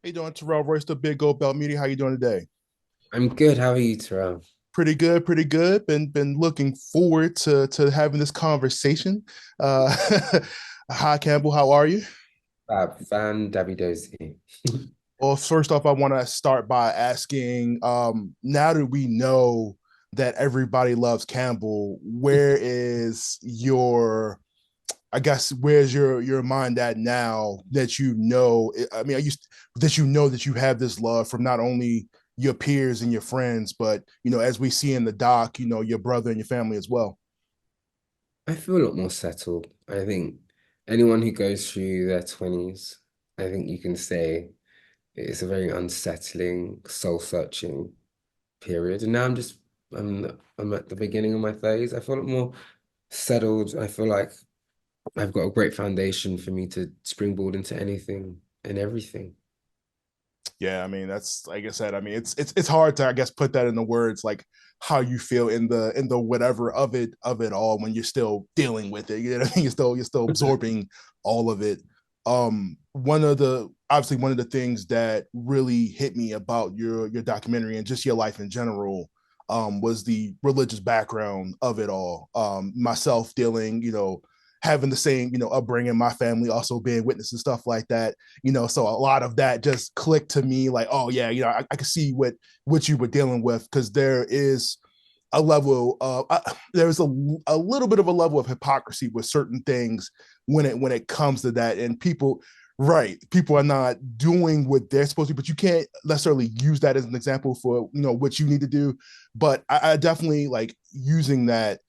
you doing, Terrell Royce, the Big Gold Belt Media? How you doing today? I'm good. How are you, Terrell? Pretty good, pretty good. Been looking forward to having this conversation. Uh, Hi, Campbell. How are you? Fan Dabby Dozy. Well, first off, I want to start by asking. Now that we know that everybody loves Campbell, where is your I guess where's your mind at now that you know? I mean, that you know that you have this love from not only your peers and your friends, but as we see in the doc, your brother and your family as well. I feel a lot more settled. I think anyone who goes through their 20s, I think you can say it's a very unsettling, soul-searching period. And now I'm at the beginning of my 30s. I feel a lot more settled. I feel like I've got a great foundation for me to springboard into anything and everything. Yeah, I mean that's like I said. I mean it's hard to I guess put that into words like how you feel in the whatever of it all when you're still dealing with it. You know what I mean? You're still absorbing all of it. One of the obviously one of the things that really hit me about your documentary and just your life in general was the religious background of it all. Myself dealing, having the same, upbringing, my family also being witness and stuff like that, so a lot of that just clicked to me like, oh yeah, I can see what you were dealing with because there is a level of there's a little bit of a level of hypocrisy with certain things when it comes to that, and people are not doing what they're supposed to, but you can't necessarily use that as an example for what you need to do. But I definitely like using that.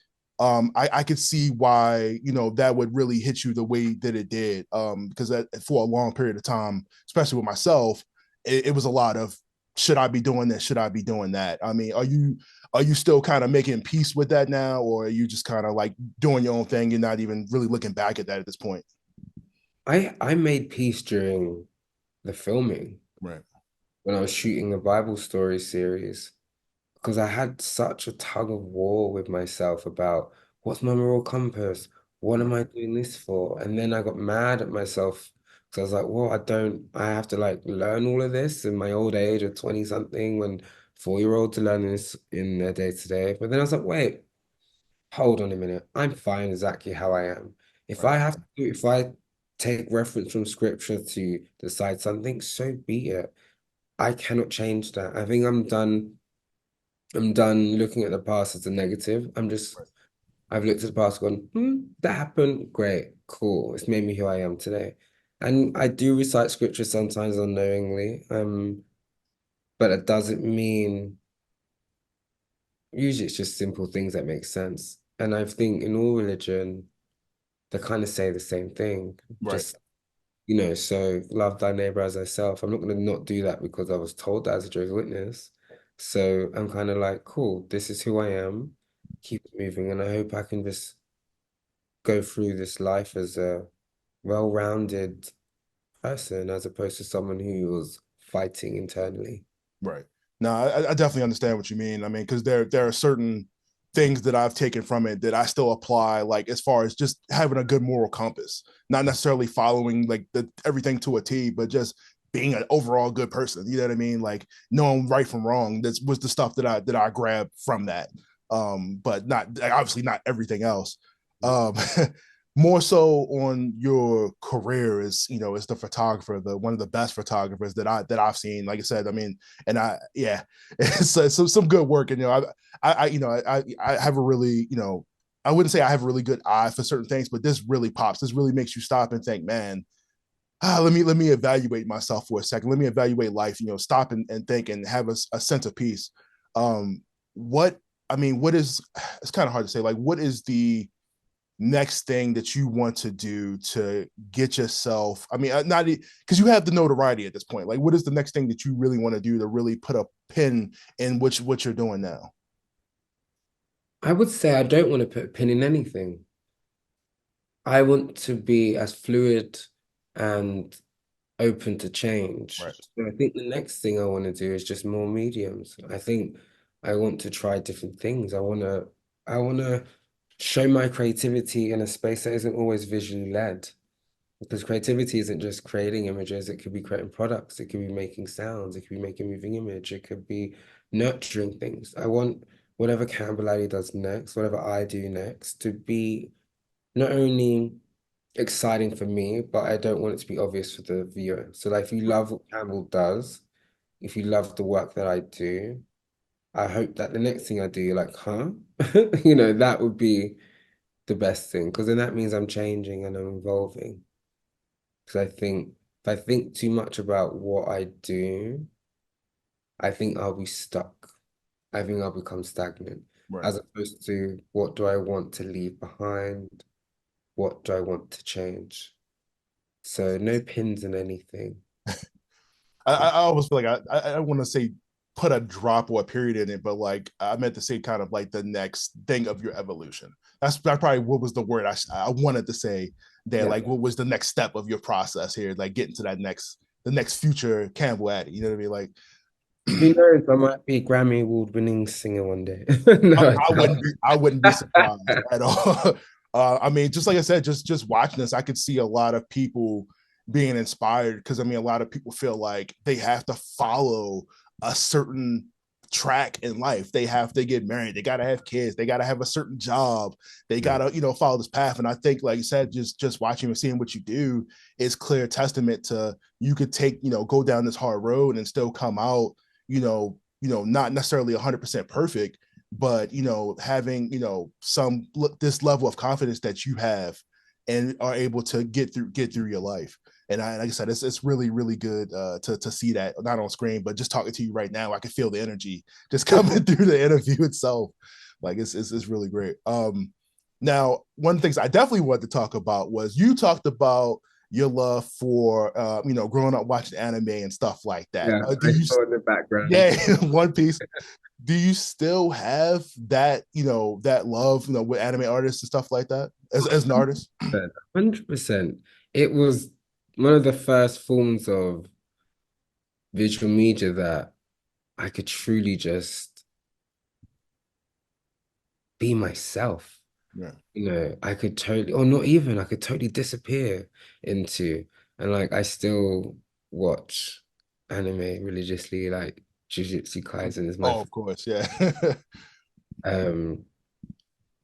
I could see why that would really hit you the way that it did. Because for a long period of time, especially with myself, it was a lot of should I be doing this? Should I be doing that? I mean, are you still kind of making peace with that now, or are you just kind of like doing your own thing? You're not even really looking back at that at this point. I made peace during the filming Right. when I was shooting a Bible story series. Because I had such a tug of war with myself about what's my moral compass? What am I doing this for? And then I got mad at myself because I was like, well, I have to like learn all of this in my old age of 20 something when 4-year-olds are learning this in their day to day. But then I was like, wait, hold on a minute. I'm fine exactly how I am. Right. If I take reference from scripture to decide something, so be it. I cannot change that. I think I'm done looking at the past as a negative. I've looked at the past, gone, that happened. Great, cool. It's made me who I am today. And I do recite scripture sometimes unknowingly, but it doesn't mean, usually it's just simple things that make sense. And I think in all religion, they kind of say the same thing. Right. Just, so love thy neighbor as thyself. I'm not going to not do that because I was told that as a Jehovah's Witness. So I'm kind of like, cool, this is who I am. Keep it moving. And I hope I can just go through this life as a well-rounded person as opposed to someone who was fighting internally. Right. No, I definitely understand what you mean. I mean, because there are certain things that I've taken from it that I still apply, like as far as just having a good moral compass, not necessarily following like everything to a T, but just being an overall good person. You know what I mean? Like knowing right from wrong. That was the stuff that I grabbed from that. But not obviously not everything else. Um, more so on your career as the photographer, the one of the best photographers that I've seen. Like I said, I mean, and yeah, it's some good work. And I have a really I wouldn't say I have a really good eye for certain things, but this really pops. This really makes you stop and think, man. Let me evaluate myself for a second. Let me evaluate life. Stop and think and have a sense of peace. What I mean, what is it's kind of hard to say. Like, what is the next thing that you want to do to get yourself, I mean, not because you have the notoriety at this point, like what is the next thing that you really want to do to really put a pin in what you're doing now? I would say I don't want to put a pin in anything. I want to be as fluid and open to change. Right. So I think the next thing I want to do is just more mediums. I think I want to try different things. I want to show my creativity in a space that isn't always visually led. Because creativity isn't just creating images, it could be creating products, it could be making sounds, it could be making moving image, it could be nurturing things. I want whatever Campbell Addy does next, whatever I do next, to be not only exciting for me, but I don't want it to be obvious for the viewer. So like if you love what Campbell does, if you love the work that I do, I hope that the next thing I do, you're like, huh? You know, that would be the best thing, because then that means I'm changing and I'm evolving. Because I think if I think too much about what I do, I think I'll be stuck. I think I'll become stagnant, Right. as opposed to what do I want to leave behind? What do I want to change? So no pins in anything. I always feel like I don't want to say put a drop or a period in it, but like I meant to say kind of like the next thing of your evolution. That's probably what was the word I wanted to say there. Yeah. Like what was the next step of your process here, like getting to that next the next future Campbell Addy. You know what I mean? Like Who knows? I might be a Grammy Award-winning singer one day. I, No, I I wouldn't be surprised doubt. at all. I mean, just like I said, just watching this, I could see a lot of people being inspired because I mean, a lot of people feel like they have to follow a certain track in life. They have to get married. They got to have kids. They got to have a certain job. They got to, follow this path. And I think, like you said, just watching and seeing what you do is clear testament to you could take, go down this hard road and still come out, not necessarily 100% perfect, but having some this level of confidence that you have and are able to get through your life. And like I said, it's really really good to see that not on screen, but just talking to you right now, I can feel the energy just coming through the interview itself. Like it's really great. Now one of the things I definitely wanted to talk about was you talked about your love for growing up watching anime and stuff like that. Yeah, Do I you saw in the background. yeah, One Piece. Do you still have that, that love, with anime artists and stuff like that as an artist? 100%. It was one of the first forms of visual media that I could truly just be myself. Yeah. You know, I could totally, or not even, I could totally disappear into, and like I still watch anime religiously, like Jujutsu Kaisen is my, Oh, of course, yeah. um,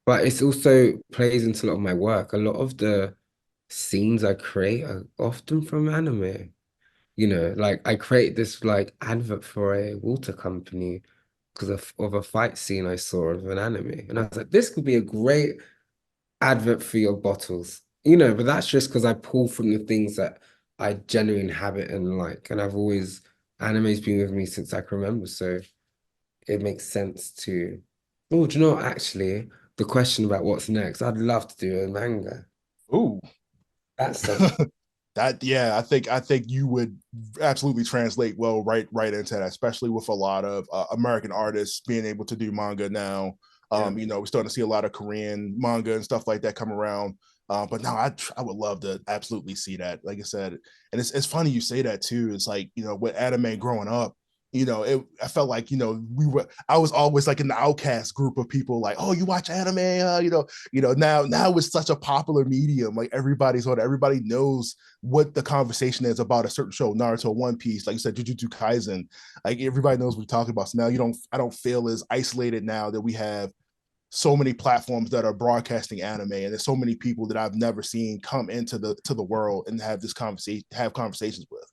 but it's also plays into a lot of my work. A lot of the scenes I create are often from anime. You know, like I created this like advert for a water company because of a fight scene I saw of an anime. And I was like, this could be a great advert for your bottles. You know, but that's just because I pull from the things that I genuinely inhabit and like. And I've always, anime's been with me since I can remember. So it makes sense to, oh, do you know what, actually, the question about what's next, I'd love to do a manga. Ooh. That's something. That yeah, I think you would absolutely translate well right into that, especially with a lot of American artists being able to do manga now. Yeah. We're starting to see a lot of Korean manga and stuff like that come around. But no, I would love to absolutely see that. Like I said, and it's funny you say that too. It's like with anime growing up, I felt like I was always like in the outcast group of people like, oh, you watch anime, now it's such a popular medium, like everybody knows what the conversation is about a certain show, Naruto, One Piece, like you said, Jujutsu Kaisen, like everybody knows what we're talking about. So now I don't feel as isolated now that we have so many platforms that are broadcasting anime, and there's so many people that I've never seen come into the world and have conversations with.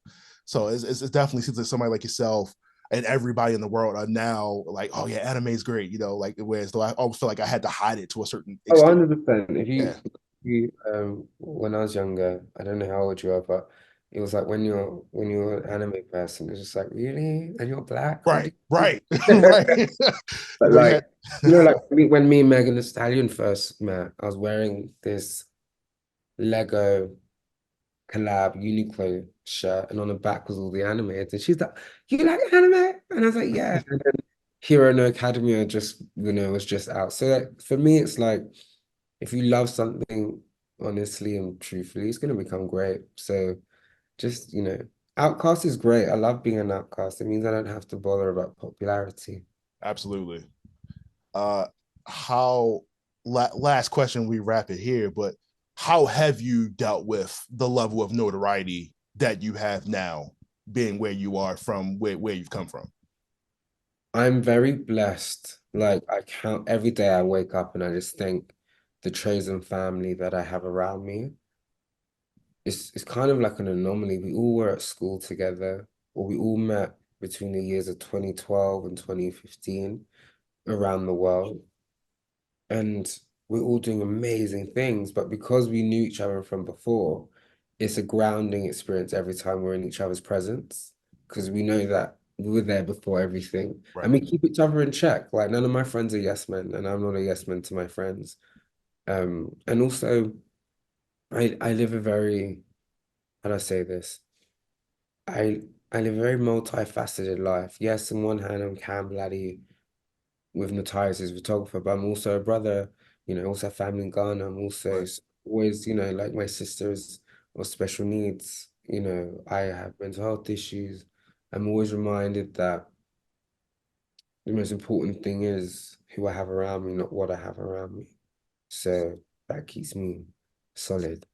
So it's definitely seems like somebody like yourself and everybody in the world are now like, oh yeah, anime is great, like whereas though I always feel like I had to hide it to a certain Oh, extent. 100%. Yeah. When I was younger, I don't know how old you are, but it was like when you're an anime person, it's just like, really? And you're black? What do Right, you right, do? right. But You like, had like when me and Megan Thee Stallion first met, I was wearing this Lego collab Uniqlo shirt, and on the back was all the animes. And she's like, "You like anime?" And I was like, "Yeah." And then Hero no Academia just, was just out. So like, for me, it's like if you love something honestly and truthfully, it's gonna become great. So just, Outcast is great. I love being an outcast. It means I don't have to bother about popularity. absolutely. How last question, we wrap it here, but how have you dealt with the level of notoriety that you have now, being where you are from where you've come from? I'm very blessed. Like I count every day I wake up and I just think the chosen family that I have around me. It's kind of like an anomaly. We all were at school together, or we all met between the years of 2012 and 2015 around the world. And we're all doing amazing things, but because we knew each other from before, it's a grounding experience every time we're in each other's presence, because we know that we were there before everything. And Right. we keep each other in check. Like none of my friends are yes men, and I'm not a yes man to my friends. And also I live a very, how do I say this? I I live a very multifaceted life. Yes, on one hand, I'm Campbell Addy with Matthias as photographer, but I'm also a brother, also have family in Ghana. I'm also Right. always, like my sisters or special needs, I have mental health issues. I'm always reminded that the most important thing is who I have around me, not what I have around me. So that keeps me solid.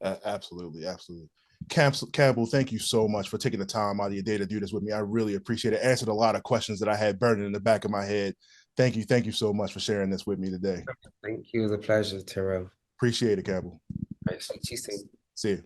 Absolutely, absolutely. Campbell, thank you so much for taking the time out of your day to do this with me. I really appreciate it. Answered a lot of questions that I had burning in the back of my head. Thank you so much for sharing this with me today. Thank you. It was a pleasure, Terrell. Appreciate it, Campbell. I speak to you soon. See you.